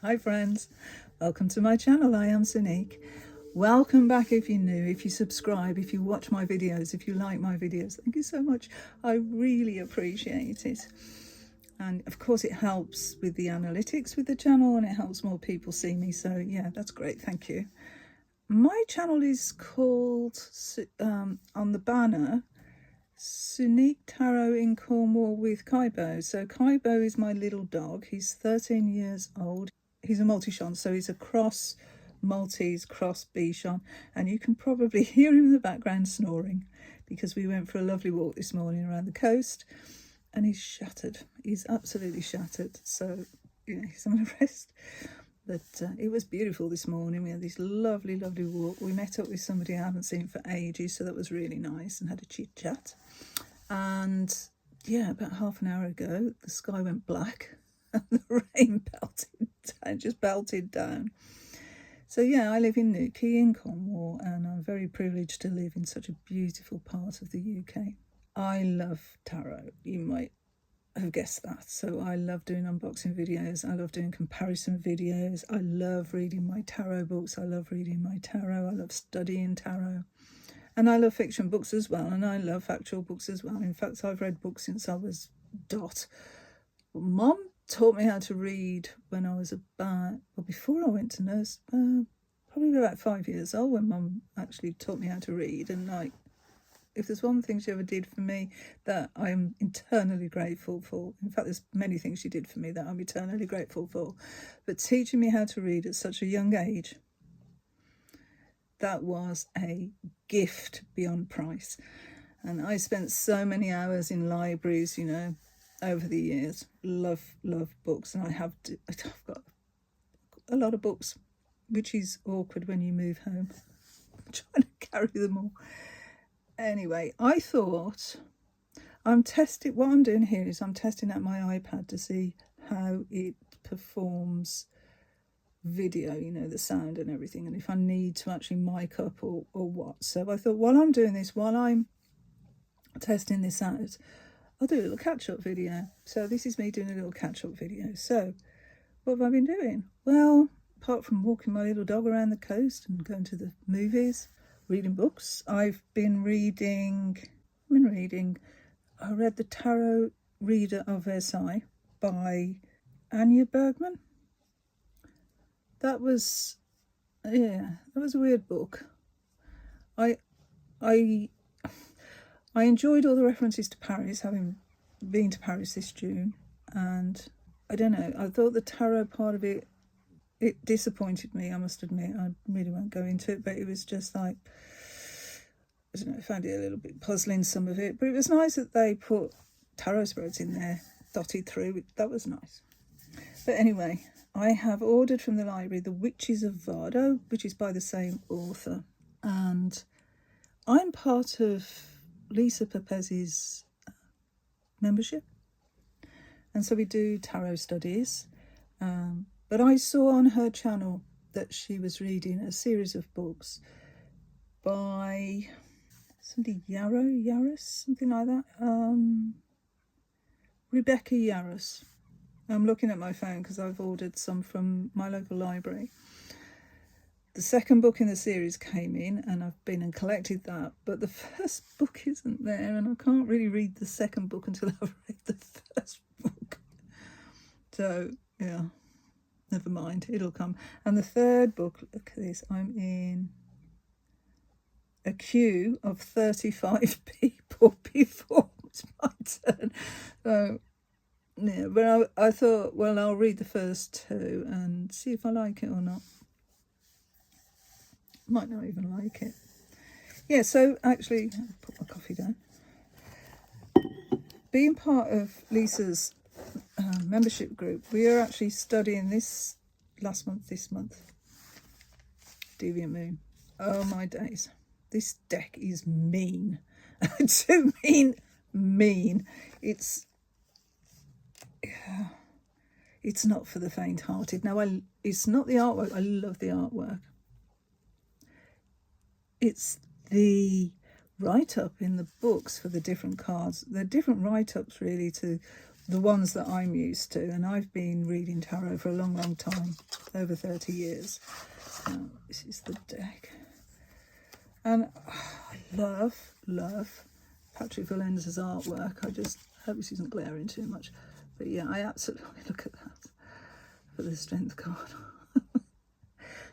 Hi friends, welcome to my channel. I am Sonique. Welcome back if you're new, if you subscribe, if you watch my videos, if you like my videos. Thank you so much. I really appreciate it. And of course it helps with the analytics with the channel and it helps more people see me. So yeah, that's great. Thank you. My channel is called, on the banner, Sonique Tarot in Cornwall with Kaibo. So Kaibo is my little dog. He's 13 years old. He's a Maltese, so he's a cross Maltese, cross Bichon, and you can probably hear him in the background snoring because we went for a lovely walk this morning around the coast and he's shattered. He's absolutely shattered. So, yeah, he's on a rest. But it was beautiful this morning. We had this lovely, lovely walk. We met up with somebody I haven't seen for ages, so that was really nice and had a chit chat. And yeah, about half an hour ago, the sky went black and the rain belted down. So yeah, I live in Newquay in Cornwall and I'm very privileged to live in such a beautiful part of the UK. I love tarot, you might have guessed that. So I love doing unboxing videos, I love doing comparison videos, I love reading my tarot books, I love reading my tarot, I love studying tarot. And I love fiction books as well, and I love factual books as well. In fact, I've read books since I was dot. Mum taught me how to read when I was before I went to nurse, probably about 5 years old when Mum actually taught me how to read. And like, if there's one thing she ever did for me that I'm eternally grateful for, in fact, there's many things she did for me that I'm eternally grateful for, but teaching me how to read at such a young age, that was a gift beyond price. And I spent so many hours in libraries, you know, over the years. Love books, and I've got a lot of books, which is awkward when you move home. I'm trying to carry them all. Anyway, I thought what I'm doing here is I'm testing out my iPad to see how it performs video, you know, the sound and everything, and if I need to actually mic up or what. So I thought while I'm doing this, while I'm testing this out, I'll do a little catch-up video. So this is me doing a little catch-up video. So what have I been doing? Well, apart from walking my little dog around the coast and going to the movies, reading books, I read The Tarot Reader of Versailles by Anya Bergman. That was a weird book. I enjoyed all the references to Paris, having been to Paris this June, and I don't know, I thought the tarot part of it disappointed me, I must admit. I really won't go into it, but it was just like, I don't know, I found it a little bit puzzling, some of it, but it was nice that they put tarot spreads in there, dotted through. That was nice. But anyway, I have ordered from the library The Witches of Vardo, which is by the same author. And I'm part of Lisa Pepez's membership. And so we do tarot studies. But I saw on her channel that she was reading a series of books by somebody, Yarros, something like that. Rebecca Yarros. I'm looking at my phone because I've ordered some from my local library. The second book in the series came in and I've been and collected that, but the first book isn't there and I can't really read the second book until I've read the first book. So, yeah, never mind, it'll come. And the third book, look at this, I'm in a queue of 35 people before it's my turn. So, yeah, but I thought, well, I'll read the first two and see if I like it or not. Might not even like it. Yeah, so actually, I'll put my coffee down. Being part of Lisa's membership group, we are actually studying this month, Deviant Moon. Oh my days. This deck is mean. To mean. It's not for the faint-hearted. Now, it's not the artwork. I love the artwork. It's the write-up in the books for the different cards. They're different write-ups, really, to the ones that I'm used to, and I've been reading tarot for a long, long time, over 30 years. This is the deck. And I love Patrick Valenz's artwork. I just hope this isn't glaring too much. But yeah, I absolutely, look at that, for the Strength card.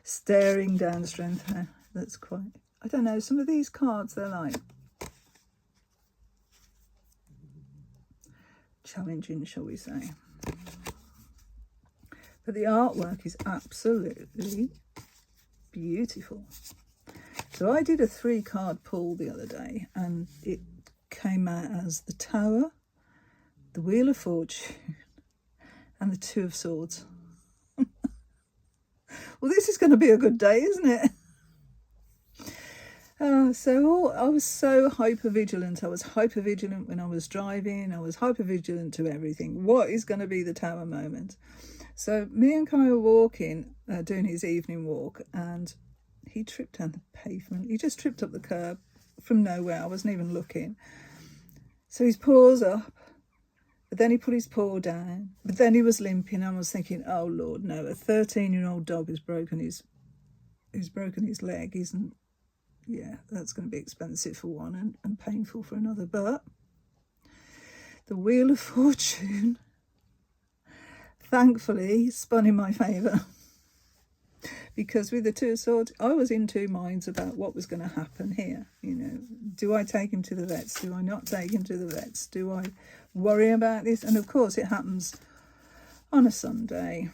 Staring down Strength there. That's quite, I don't know, some of these cards, they're like challenging, shall we say. But the artwork is absolutely beautiful. So I did a 3-card pull the other day, and it came out as the Tower, the Wheel of Fortune, and the Two of Swords. Well, this is going to be a good day, isn't it? So I was so hyper-vigilant. I was hyper-vigilant when I was driving. I was hyper-vigilant to everything. What is going to be the Tower moment? So me and Kai were walking, doing his evening walk, and he tripped down the pavement. He just tripped up the curb from nowhere. I wasn't even looking. So his paw's up, but then he put his paw down. But then he was limping. I was thinking, oh Lord, no! A 13-year-old dog has broken his leg. Isn't? Yeah, that's going to be expensive for one and painful for another. But the Wheel of Fortune, thankfully, spun in my favour. Because with the Two of Swords, I was in two minds about what was going to happen here. You know, do I take him to the vets? Do I not take him to the vets? Do I worry about this? And of course, it happens on a Sunday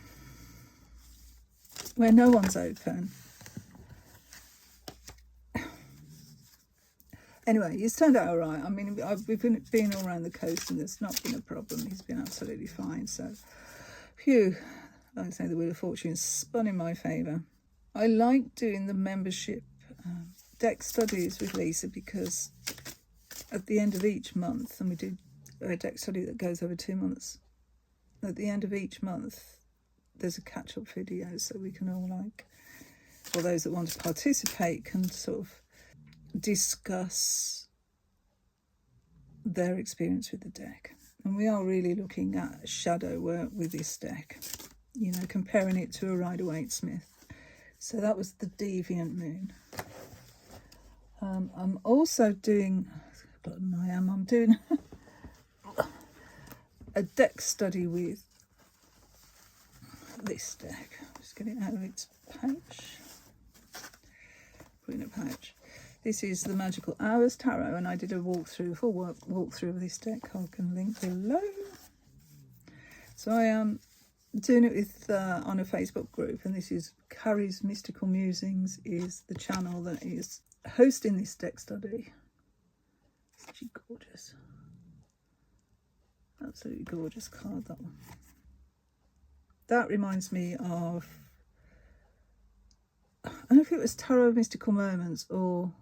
where no one's open. Anyway, it's turned out all right. I mean, we've been all around the coast and there's not been a problem. He's been absolutely fine. So, phew, like I say, the Wheel of Fortune spun in my favour. I like doing the membership deck studies with Lisa because at the end of each month, and we do a deck study that goes over 2 months, at the end of each month, there's a catch-up video so we can all, like, or those that want to participate can sort of discuss their experience with the deck. And we are really looking at shadow work with this deck, you know, comparing it to a Rider-Waite-Smith. So that was the Deviant Moon. I'm also doing, I'm doing a deck study with this deck. Just get it out of its pouch. Put it in a pouch. This is the Magical Hours Tarot, and I did a full walkthrough of this deck. I can link below. So I am doing it with on a Facebook group, and this is Carrie's Mystical Musings, is the channel that is hosting this deck study. Isn't she gorgeous? Absolutely gorgeous card, that one. That reminds me of, I don't know if it was Tarot of Mystical Moments or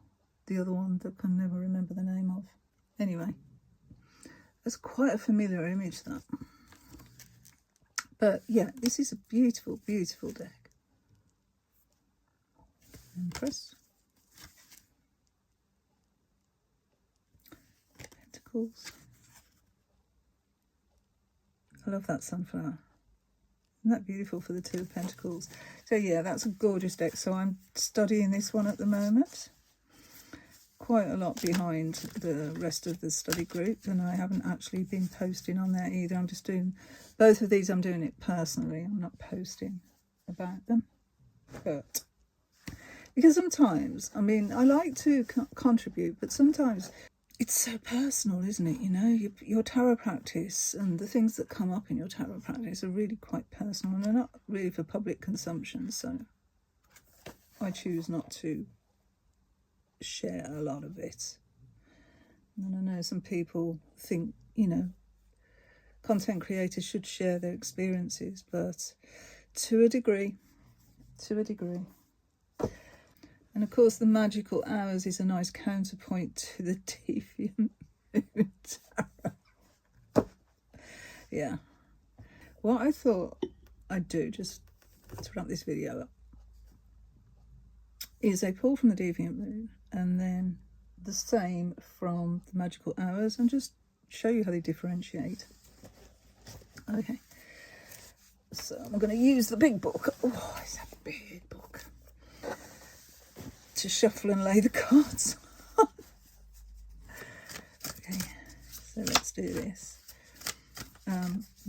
the other one that I can never remember the name of. Anyway, it's quite a familiar image, that. But yeah, this is a beautiful, beautiful deck. Empress. Pentacles. I love that sunflower. Isn't that beautiful for the Two of Pentacles? So yeah, that's a gorgeous deck. So I'm studying this one at the moment. Quite a lot behind the rest of the study group, and I haven't actually been posting on there either. I'm just doing both of these. I'm doing it personally. I'm not posting about them. But because sometimes, I mean, I like to contribute, but sometimes it's so personal, isn't it? You know, your tarot practice and the things that come up in your tarot practice are really quite personal, and they're not really for public consumption. So I choose not to share a lot of it. And I know some people think, you know, content creators should share their experiences, but to a degree. And of course, the Magical Hours is a nice counterpoint to the Deviant Moon Tarot. Yeah. What I thought I'd do, just to wrap this video up, is I pull from the Deviant Moon and then the same from the Magical Hours, and just show you how they differentiate. Okay, so I'm going to use the big book. Oh, it's a big book. To shuffle and lay the cards on. Okay, so let's do this.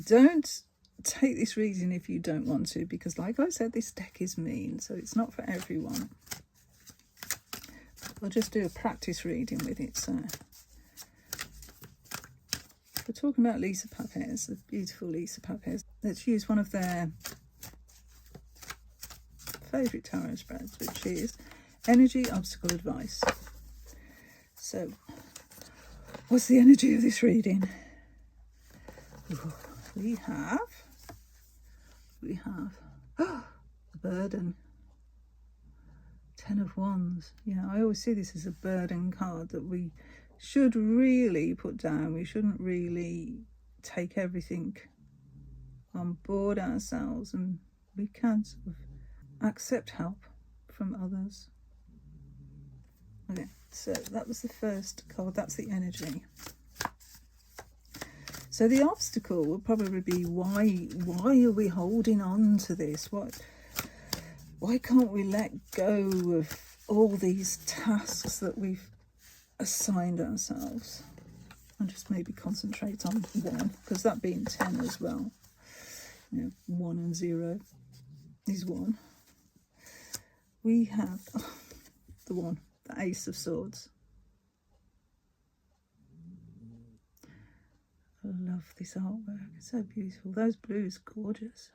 Don't take this reading if you don't want to, because like I said, this deck is mean, so it's not for everyone. I'll just do a practice reading with it. So we're talking about Lisa Papez, the beautiful Lisa Papez. Let's use one of their favourite tarot spreads, which is Energy Obstacle Advice. So what's the energy of this reading? Ooh, we have the burden. 10 of Wands. Yeah, I always see this as a burden card that we should really put down. We shouldn't really take everything on board ourselves, and we can sort of accept help from others. Okay, so that was the first card. That's the energy. So the obstacle will probably be why are we holding on to this? Why can't we let go of all these tasks that we've assigned ourselves? And just maybe concentrate on one, because that being 10 as well. You know, 1 and 0 is 1. We have the one, the Ace of Swords. I love this artwork. It's so beautiful. Those blues, gorgeous.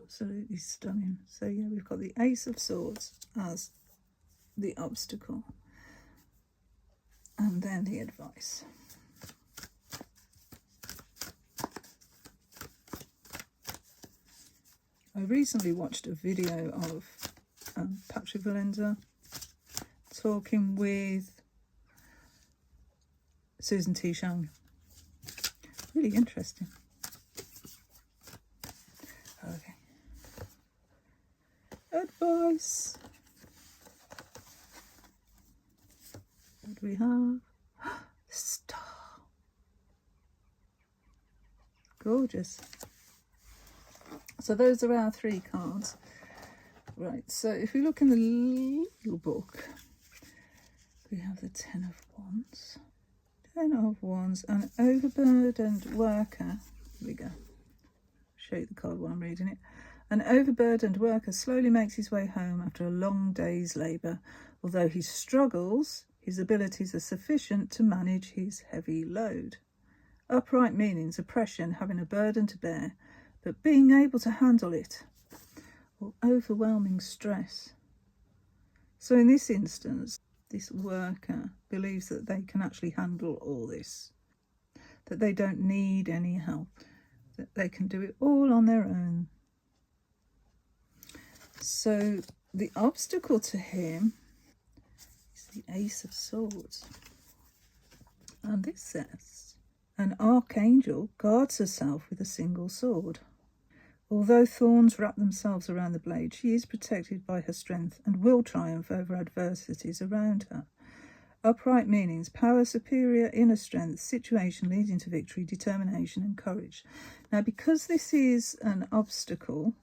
Absolutely stunning. So yeah, we've got the Ace of Swords as the obstacle, and then the advice. I recently watched a video of Patrick Vallenda talking with Susan T. Shang. Really interesting. Okay. Advice. What do we have? Star. Gorgeous. So those are our 3 cards. Right, so if we look in the little book, we have the 10 of Wands. 10 of Wands, an overburdened worker. Here we go. Show you the card while I'm reading it. An overburdened worker slowly makes his way home after a long day's labour. Although he struggles, his abilities are sufficient to manage his heavy load. Upright meanings oppression, having a burden to bear, but being able to handle it, or overwhelming stress. So in this instance, this worker believes that they can actually handle all this, that they don't need any help, that they can do it all on their own. So the obstacle to him is the Ace of Swords. And this says, an archangel guards herself with a single sword. Although thorns wrap themselves around the blade, she is protected by her strength and will triumph over adversities around her. Upright meanings, power, superior inner strength, situation leading to victory, determination and courage. Now, because this is an obstacle,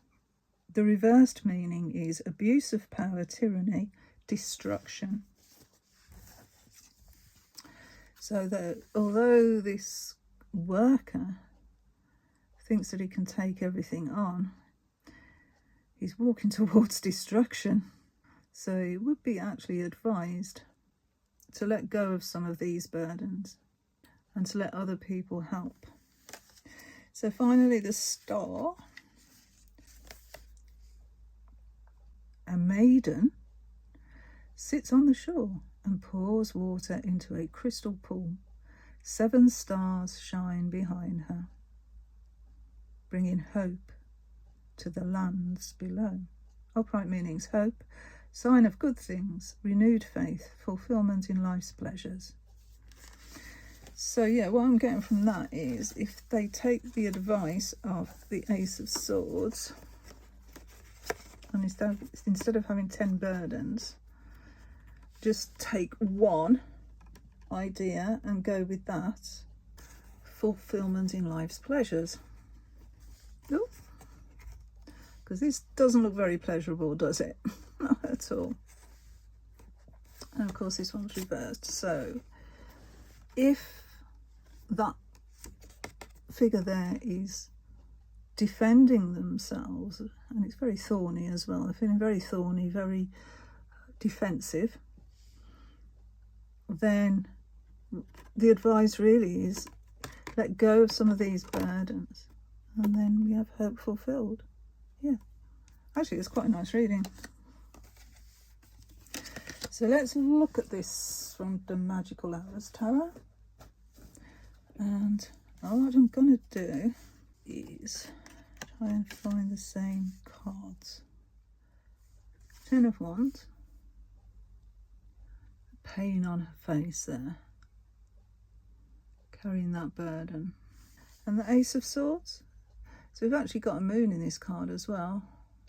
the reversed meaning is abuse of power, tyranny, destruction. So that although this worker thinks that he can take everything on, he's walking towards destruction. So it would be actually advised to let go of some of these burdens and to let other people help. So finally, the Star. A maiden sits on the shore and pours water into a crystal pool. 7 stars shine behind her, bringing hope to the lands below. Upright meanings, hope, sign of good things, renewed faith, fulfillment in life's pleasures. So yeah, what I'm getting from that is if they take the advice of the Ace of Swords, and instead of having 10 burdens, just take one idea and go with that fulfillment in life's pleasures. Oh, because this doesn't look very pleasurable, does it? Not at all. And of course this one's reversed. So if that figure there is defending themselves, and it's very thorny as well, they're feeling very thorny, very defensive, then the advice really is let go of some of these burdens, and then we have hope fulfilled. Yeah, actually it's quite a nice reading. So let's look at this from the Magical Hours Tarot. And what I'm going to do is try and find the same cards. Ten of Wands. Pain on her face there. Carrying that burden. And the Ace of Swords. So we've actually got a moon in this card as well.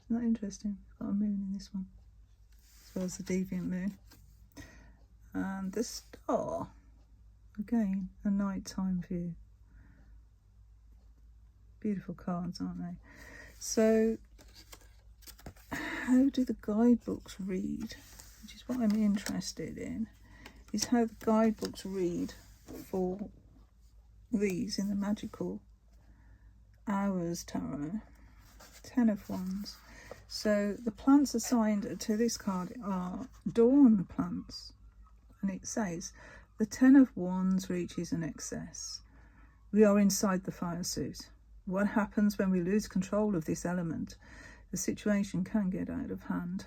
Isn't that interesting? We've got a moon in this one, as well as the Deviant Moon. And the Star, again, a nighttime view. Beautiful cards, aren't they? So, how do the guidebooks read? Which is what I'm interested in, is how the guidebooks read for these in the Magical Hours Tarot. Ten of Wands. So the plants assigned to this card are dawn plants, and it says the Ten of Wands reaches an excess. We are inside the fire suit. What happens when we lose control of this element? The situation can get out of hand,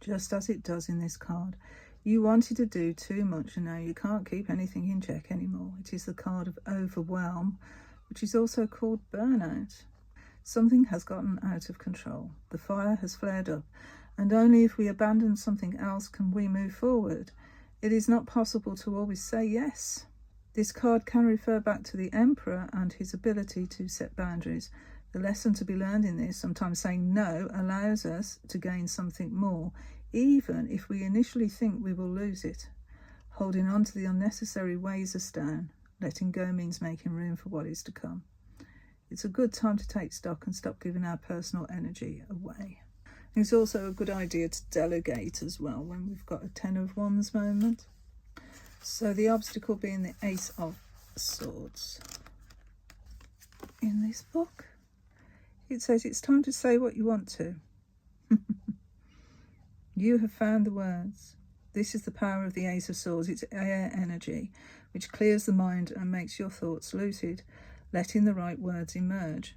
just as it does in this card. You wanted to do too much and now you can't keep anything in check anymore. It is the card of overwhelm, which is also called burnout. Something has gotten out of control. The fire has flared up, and only if we abandon something else can we move forward. It is not possible to always say yes. This card can refer back to the Emperor and his ability to set boundaries. The lesson to be learned in this, sometimes saying no allows us to gain something more, even if we initially think we will lose it. Holding on to the unnecessary weighs us down. Letting go means making room for what is to come. It's a good time to take stock and stop giving our personal energy away. It's also a good idea to delegate as well when we've got a Ten of Wands moment. So the obstacle being the Ace of Swords. In this book, it says it's time to say what you want to. You have found the words. This is the power of the Ace of Swords. It's air energy, which clears the mind and makes your thoughts lucid, letting the right words emerge.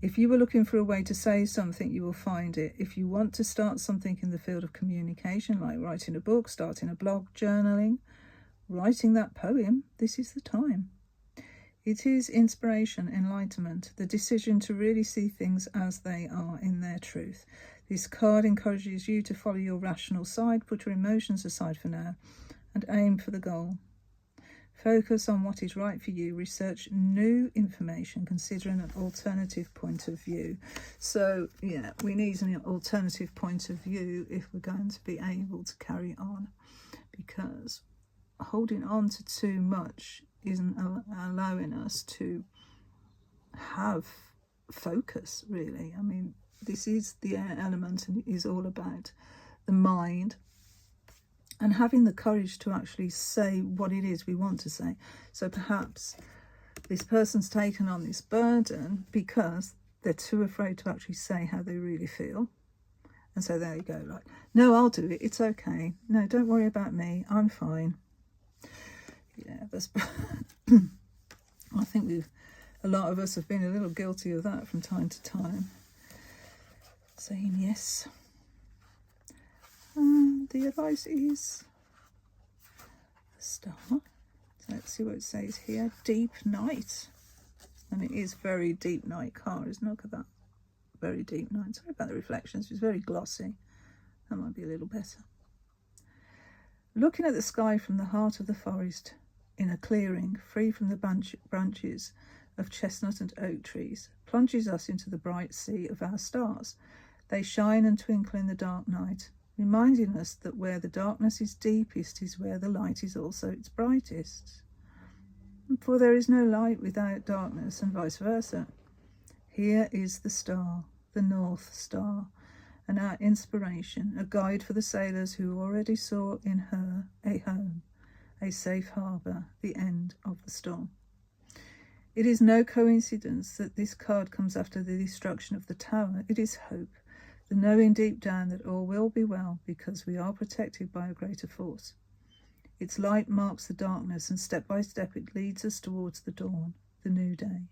If you were looking for a way to say something, you will find it. If you want to start something in the field of communication, like writing a book, starting a blog, journaling, writing that poem, this is the time. It is inspiration, enlightenment, the decision to really see things as they are in their truth. This card encourages you to follow your rational side, put your emotions aside for now, and aim for the goal. Focus on what is right for you. Research new information, considering an alternative point of view. So, yeah, we need an alternative point of view if we're going to be able to carry on, because holding on to too much isn't allowing us to have focus, really. I mean, this is the air element, and it is all about the mind and having the courage to actually say what it is we want to say. So perhaps this person's taken on this burden because they're too afraid to actually say how they really feel. And so there you go, like, no, I'll do it, it's okay. No, don't worry about me, I'm fine. Yeah, that's I think a lot of us have been a little guilty of that from time to time. Saying yes. And the advice is the Star. So let's see what it says here. Deep night. And it is very deep night card, isn't it? Look at that. Very deep night. Sorry about the reflections. It's very glossy. That might be a little better. Looking at the sky from the heart of the forest, in a clearing, free from the branches of chestnut and oak trees, plunges us into the bright sea of our stars. They shine and twinkle in the dark night, reminding us that where the darkness is deepest is where the light is also its brightest. For there is no light without darkness, and vice versa. Here is the star, the North Star, and our inspiration, a guide for the sailors who already saw in her a home, a safe harbour, the end of the storm. It is no coincidence that this card comes after the destruction of the tower. It is hope, the knowing deep down that all will be well because we are protected by a greater force. Its light marks the darkness, and step by step it leads us towards the dawn, the new day.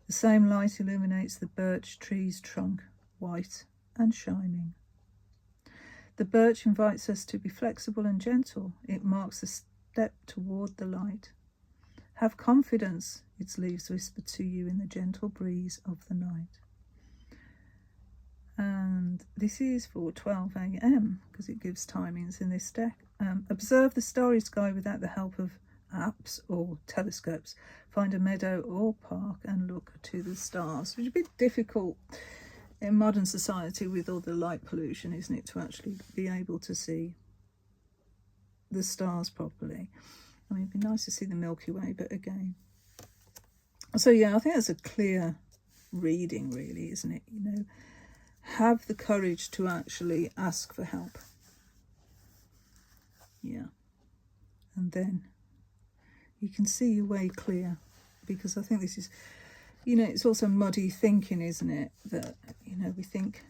The same light illuminates the birch tree's trunk, white and shining. The birch invites us to be flexible and gentle. It marks a step toward the light. Have confidence, its leaves whisper to you in the gentle breeze of the night. And this is for 12 a.m. because it gives timings in this deck. Observe the starry sky without the help of apps or telescopes. Find a meadow or park and look to the stars, which is a bit difficult in modern society with all the light pollution, isn't it, to actually be able to see the stars properly. I mean, it'd be nice to see the Milky Way, but again. So yeah, I think that's a clear reading, really, isn't it? You know, have the courage to actually ask for help. Yeah. And then you can see your way clear, because I think this is, you know, it's also muddy thinking, isn't it? That, you know, we think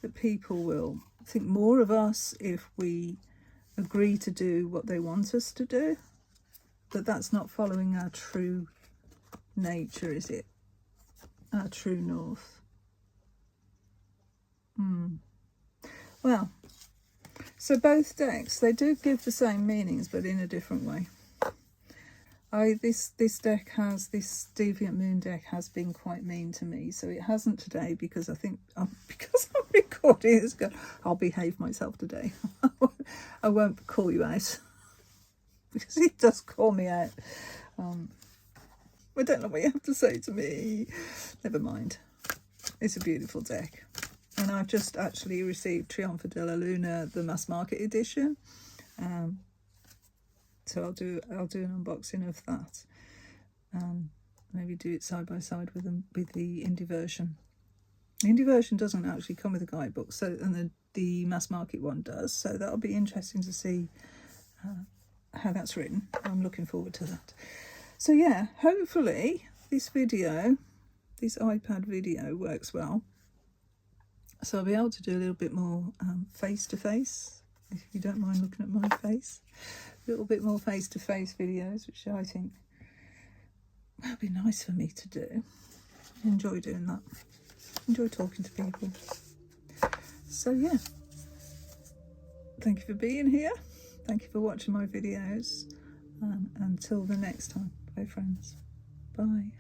that people will think more of us if we agree to do what they want us to do. But that's not following our true nature, is it? Our true north. Well, so both decks, they do give the same meanings, but in a different way. This deck has, this Deviant Moon deck has been quite mean to me. So it hasn't today, because I think, because I'm recording this, I'll behave myself today. I won't call you out, because it does call me out. I don't know what you have to say to me. Never mind. It's a beautiful deck. And I've just actually received Triunfo della Luna, the mass market edition. So I'll do an unboxing of that. Maybe do it side by side with the indie version. The indie version doesn't actually come with a guidebook, so, and the mass market one does. So that'll be interesting to see how that's written. I'm looking forward to that. So yeah, hopefully this video, this iPad video, works well. So I'll be able to do a little bit more face-to-face, if you don't mind looking at my face. A little bit more face-to-face videos, which I think would be nice for me to do. I enjoy doing that. Enjoy talking to people. So yeah, thank you for being here. Thank you for watching my videos. Until the next time, bye friends. Bye.